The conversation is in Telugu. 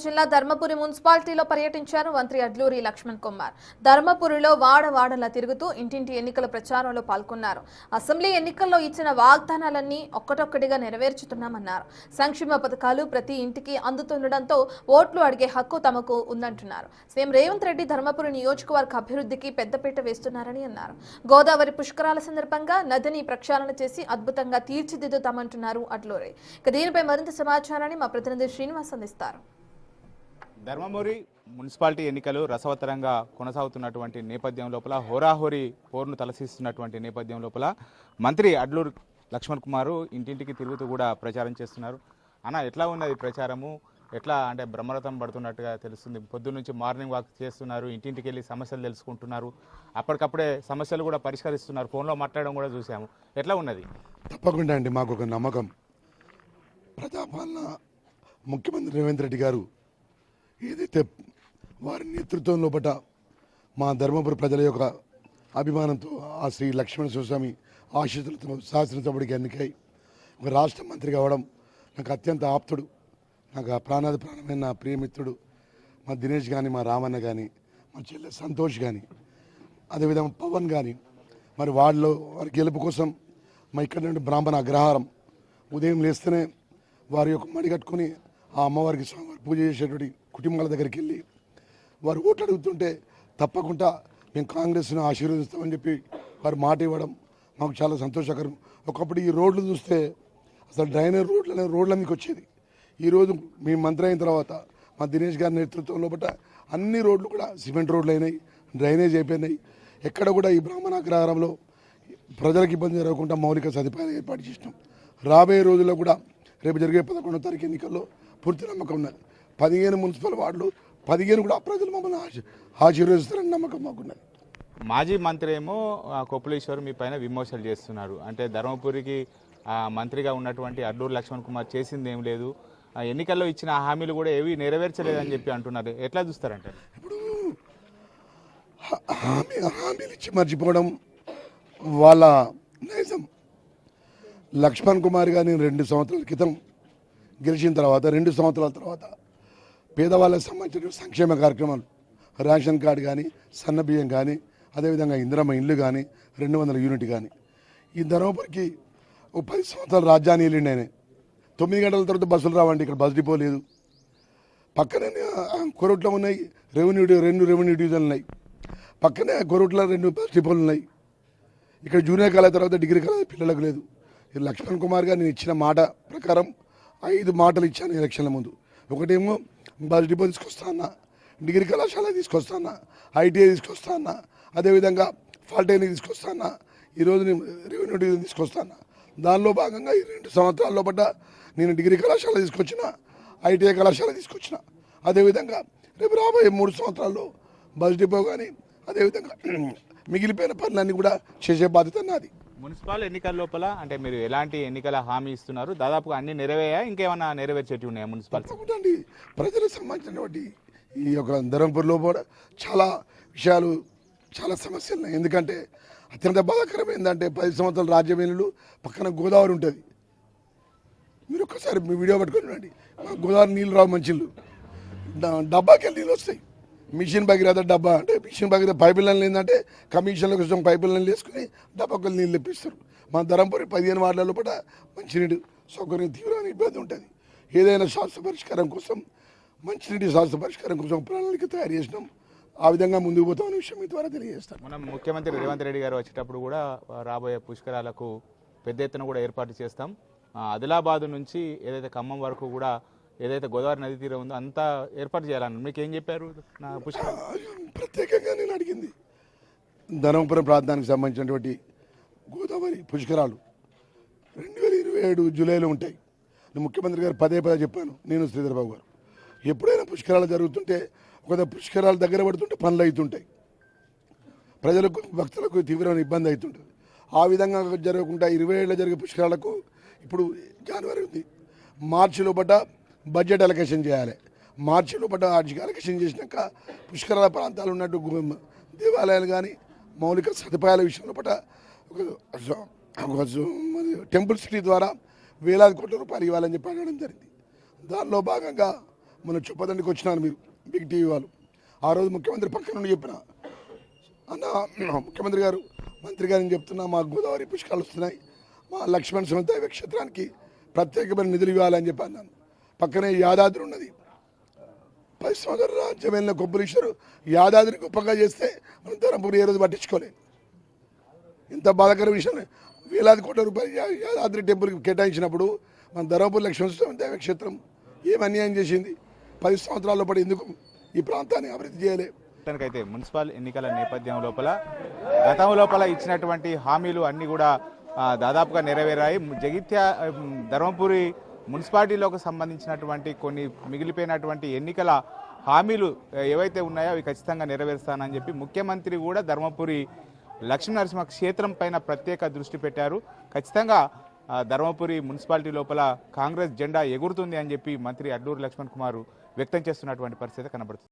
జిల్లా ధర్మపురి మున్సిపాలిటీలో పర్యటించారు మంత్రి అడ్లూరి లక్ష్మణ్ కుమార్. ధర్మపురిలో వాడవాడలా తిరుగుతూ ఇంటింటి ఎన్నికల ప్రచారంలో పాల్గొన్నారు. అసెంబ్లీ ఎన్నికల్లో ఇచ్చిన వాగ్దానాలన్నీ ఒక్కటొక్కటిగా నెరవేర్చుతున్నామన్నారు. సంక్షేమ పథకాలు ప్రతి ఇంటికి అందుతుండటంతో ఓట్లు అడిగే హక్కు తమకు ఉందంటున్నారు. సీఎం రేవంత్ రెడ్డి ధర్మపురి నియోజకవర్గ అభివృద్ధికి పెద్దపీట వేస్తున్నారని అన్నారు. గోదావరి పుష్కరాల సందర్భంగా నదిని ప్రక్షాళన చేసి అద్భుతంగా తీర్చిదిద్దుతామంటున్నారు అడ్లూరి. దీనిపై మరింత సమాచారాన్ని మా ప్రతినిధి శ్రీనివాస్ అందిస్తారు. ధర్మపురి మున్సిపాలిటీ ఎన్నికలు రసవత్తరంగా కొనసాగుతున్నటువంటి నేపథ్యం లోపల హోరాహోరీ పోరును తలసిస్తున్నటువంటి నేపథ్యం లోపల మంత్రి అడ్లూరి లక్ష్మణ్ కుమార్ ఇంటింటికి తిరుగుతూ కూడా ప్రచారం చేస్తున్నారు. అన్న, ఎట్లా ఉన్నది ప్రచారము? ఎట్లా అంటే బ్రహ్మరథం పడుతున్నట్టుగా తెలుస్తుంది. పొద్దున్న నుంచి మార్నింగ్ వాక్ చేస్తున్నారు, ఇంటింటికి వెళ్ళి సమస్యలు తెలుసుకుంటున్నారు, అప్పటికప్పుడే సమస్యలు కూడా పరిష్కరిస్తున్నారు, ఫోన్లో మాట్లాడడం కూడా చూసాము. ఎట్లా ఉన్నది? తప్పకుండా అండి, మాకు ఒక నమ్మకం. ప్రజాపాలన ముఖ్యమంత్రి రేవంత్ రెడ్డి గారు ఏదైతే వారి నేతృత్వం లోపల మా ధర్మపురి ప్రజల యొక్క అభిమానంతో ఆ శ్రీ లక్ష్మణ స్వామి ఆశీస్సులతో శాసనసభ్యుడికి ఎన్నికై ఒక రాష్ట్ర మంత్రి కావడం నాకు అత్యంత ఆప్తుడు, నాకు ఆ ప్రాణమైన నా ప్రియమిత్రుడు మా దినేష్ కానీ, మా రామన్న కానీ, మా చెల్లె సంతోష్ కానీ, అదేవిధంగా పవన్ కానీ, మరి వాళ్ళలో వారి గెలుపు కోసం మా ఇక్కడ నుండి బ్రాహ్మణ అగ్రహారం ఉదయం లేస్తేనే వారి యొక్క మడి కట్టుకొని ఆ అమ్మవారికి స్వామివారి పూజ చేసేటువంటి కుటుంబాల దగ్గరికి వెళ్ళి వారు ఓట్లు అడుగుతుంటే తప్పకుండా మేము కాంగ్రెస్ను ఆశీర్వదిస్తామని చెప్పి వారు మాట ఇవ్వడం మాకు చాలా సంతోషకరం. ఒకప్పుడు ఈ రోడ్లు చూస్తే అసలు డ్రైనేజ్ రోడ్ల మీకు వచ్చేది. ఈరోజు మేము మంత్రి అయిన తర్వాత మా దినేష్ గారి నేతృత్వం లోపల అన్ని రోడ్లు కూడా సిమెంట్ రోడ్లు అయినాయి, డ్రైనేజ్ అయిపోయినాయి. ఎక్కడ కూడా ఈ బ్రాహ్మణ అగ్రహారంలో ప్రజలకు ఇబ్బంది జరగకుండా మౌలిక సదుపాయాలు ఏర్పాటు చేసినాం. రాబోయే రోజుల్లో కూడా రేపు జరిగే 11వ తారీఖు ఎన్నికల్లో పూర్తి నమ్మకం ఉన్నది. 15 మున్సిపల్ వార్డులు 15 కూడా ప్రజలు మమ్మల్ని ఆశీర్వదిస్తారని నమ్మకం మాకున్నది. మాజీ మంత్రి ఏమో కొప్పులేశ్వర్ మీ పైన విమర్శలు చేస్తున్నారు. అంటే ధర్మపురికి మంత్రిగా ఉన్నటువంటి అడ్లూరి లక్ష్మణ్ కుమార్ చేసింది ఏం లేదు, ఎన్నికల్లో ఇచ్చిన హామీలు కూడా ఏవి నెరవేర్చలేదని చెప్పి అంటున్నారు. ఎట్లా చూస్తారంటే ఇప్పుడు హామీలు ఇచ్చి మర్చిపోవడం వాళ్ళ నైజం. లక్ష్మణ్ కుమార్ గారిని 2 సంవత్సరాల క్రితం గెలిచిన తర్వాత 2 సంవత్సరాల తర్వాత పేదవాళ్ళకి సంబంధించిన సంక్షేమ కార్యక్రమాలు, రేషన్ కార్డు కానీ, సన్న బియ్యం కానీ, అదేవిధంగా ఇందిరమ్మ ఇల్లు కానీ, 200 యూనిట్ కానీ, ఈ ధర్మపురికి 10 సంవత్సరాలు రాజ్యాన్ని వెళ్ళిండి ఆయన. 9 గంటల తర్వాత బస్సులు రావండి, ఇక్కడ బస్ డిపో లేదు. పక్కనే కొరట్లో ఉన్నాయి, రెండు రెవెన్యూ డివిజన్లు ఉన్నాయి. పక్కనే కొరట్లో 2 బస్ డిపోలు ఉన్నాయి. ఇక్కడ జూనియర్ కాలేజ్ తర్వాత డిగ్రీ కాలేజ్ పిల్లలకు లేదు. లక్ష్మణ్ కుమార్ గారు నేను ఇచ్చిన మాట ప్రకారం 5 మాటలు ఇచ్చాను ఎలక్షన్ల ముందు. ఒకటేమో బస్ డిపో తీసుకొస్తా అన్నా, డిగ్రీ కళాశాల తీసుకొస్తా అన్నా, ఐటీఐ తీసుకొస్తా అన్నా, అదేవిధంగా పాలిటెక్నిక్ తీసుకొస్తా అన్నా, ఈరోజు నేను రెవెన్యూ డివిజన్ తీసుకొస్తా అన్నా. దానిలో భాగంగా ఈ 2 సంవత్సరాల లోపల నేను డిగ్రీ కళాశాల తీసుకొచ్చిన, ఐటీఐ కళాశాల తీసుకొచ్చిన. అదేవిధంగా రేపు రాబోయే 3 సంవత్సరాల్లో బస్ డిపో కానీ, అదేవిధంగా మిగిలిపోయిన పనులన్నీ కూడా చేసే బాధ్యత నాది. మున్సిపల్ ఎన్నికల లోపల అంటే మీరు ఎలాంటి ఎన్నికల హామీ ఇస్తున్నారు? దాదాపుగా అన్ని నెరవేరా, ఇంకేమన్నా నెరవేర్చేటివి ఉన్నాయా మున్సిపల్? తప్పకుండా ప్రజలకు సంబంధించినటువంటి ఈ యొక్క ధర్మపురిలో కూడా చాలా విషయాలు, చాలా సమస్యలు ఉన్నాయి. ఎందుకంటే అత్యంత బాధాకరం ఏంటంటే 10 సంవత్సరాల రాజ్యమేలులు పక్కన గోదావరి ఉంటుంది. మీరు ఒక్కసారి మీ వీడియో పట్టుకొని రండి. గోదావరి నీళ్ళు రావు, మంచిళ్ళు డబ్బాకి నీళ్ళు వస్తాయి. మిషన్ భగీరథ డబ్బా అంటే మిషన్ భగీరథ పైపు లైన్లు ఏంటంటే కమిషన్ల కోసం పైపు లైన్లు వేసుకుని డబ్బాకు నీళ్ళు తెప్పిస్తారు. మన ధర్మపురి 15 వార్డుల లోపల మంచినీటి సౌకర్యం తీవ్రమైన ఇబ్బంది ఉంటుంది. ఏదైనా శాస్త్ర పరిష్కారం కోసం, మంచినీటి శాస్త్ర పరిష్కారం కోసం ప్రణాళిక తయారు చేసినాం. ఆ విధంగా ముందుకు పోతామనే విషయం మీ ద్వారా తెలియజేస్తాను. మనం ముఖ్యమంత్రి రేవంత్ రెడ్డి గారు వచ్చేటప్పుడు కూడా రాబోయే పుష్కరాలకు పెద్ద ఎత్తున కూడా ఏర్పాటు చేస్తాం. ఆదిలాబాద్ నుంచి ఏదైతే ఖమ్మం వరకు కూడా ఏదైతే గోదావరి నది తీరం ఉందో అంతా ఏర్పాటు చేయాలని మీకు ఏం చెప్పారు? నా పుష్కరాలు ప్రత్యేకంగా నేను అడిగింది ధర్మపురం ప్రాంతానికి సంబంధించినటువంటి గోదావరి పుష్కరాలు 2027 జూలైలో ఉంటాయి. నేను ముఖ్యమంత్రి గారు పదే చెప్పాను, నేను శ్రీధర్ బాబు గారు. ఎప్పుడైనా పుష్కరాలు జరుగుతుంటే ఒక పుష్కరాలు దగ్గర పడుతుంటే పనులు అవుతుంటాయి, ప్రజలకు భక్తులకు తీవ్రమైన ఇబ్బంది అవుతుంటుంది. ఆ విధంగా జరగకుండా 27లో జరిగే పుష్కరాలకు ఇప్పుడు జనవరి ఉంది, మార్చి లోపల బడ్జెట్ అలొకేషన్ చేయాలి. మార్చి లోపల అలొకేషన్ చేసినాక పుష్కరాల ప్రాంతాలు ఉన్నట్టు దేవాలయాలు కానీ, మౌలిక సదుపాయాల విషయంలో ఒక టెంపుల్ సిటీ ద్వారా వేలాది కోట్ల రూపాయలు ఇవ్వాలని చెప్పి అడగడం జరిగింది. దానిలో భాగంగా మొన్న చొప్పదండికి వచ్చినారు మీరు బిగ్ టీవీ వాళ్ళు. ఆ రోజు ముఖ్యమంత్రి పక్కన నుండి చెప్పిన, అన్న ముఖ్యమంత్రి గారు, మంత్రి గారిని చెప్తున్నా, మా గోదావరి పుష్కరాలు వస్తున్నాయి, మా లక్ష్మణ సముదాయ క్షేత్రానికి ప్రత్యేకమైన నిధులు ఇవ్వాలని చెప్పి అన్నాను. పక్కనే యాదాద్రి ఉన్నది, 10 సంవత్సరాల రాజ్యం వెళ్ళిన కొబ్బరీశ్వరు యాదాద్రి గొప్పగా చేస్తే మనం ధర్మపురి ఏ రోజు పట్టించుకోలేదు. ఇంత బాధాకర విషయం, వేలాది కోట్ల రూపాయలు యాదాద్రి టెంపుల్కి కేటాయించినప్పుడు మన ధర్మపురి లక్ష్మణ దైవ క్షేత్రం ఏం అన్యాయం చేసింది? 10 సంవత్సరాల పడి ఎందుకు ఈ ప్రాంతాన్ని అభివృద్ధి చేయలే? అయితే మున్సిపల్ ఎన్నికల నేపథ్యం లోపల గతం లోపల ఇచ్చినటువంటి హామీలు అన్నీ కూడా దాదాపుగా నెరవేరాయి. ధర్మపురి మున్సిపాలిటీలోకి సంబంధించినటువంటి కొన్ని మిగిలిపోయినటువంటి ఎన్నికల హామీలు ఏవైతే ఉన్నాయో అవి ఖచ్చితంగా నెరవేరుస్తానని చెప్పి ముఖ్యమంత్రి కూడా ధర్మపురి లక్ష్మీనరసింహ క్షేత్రం పైన ప్రత్యేక దృష్టి పెట్టారు. ఖచ్చితంగా ధర్మపురి మున్సిపాలిటీ లోపల కాంగ్రెస్ జెండా ఎగురుతుంది అని చెప్పి మంత్రి అడ్లూరి లక్ష్మణ్ కుమార్ వ్యక్తం చేస్తున్నటువంటి పరిస్థితి కనబడుతుంది.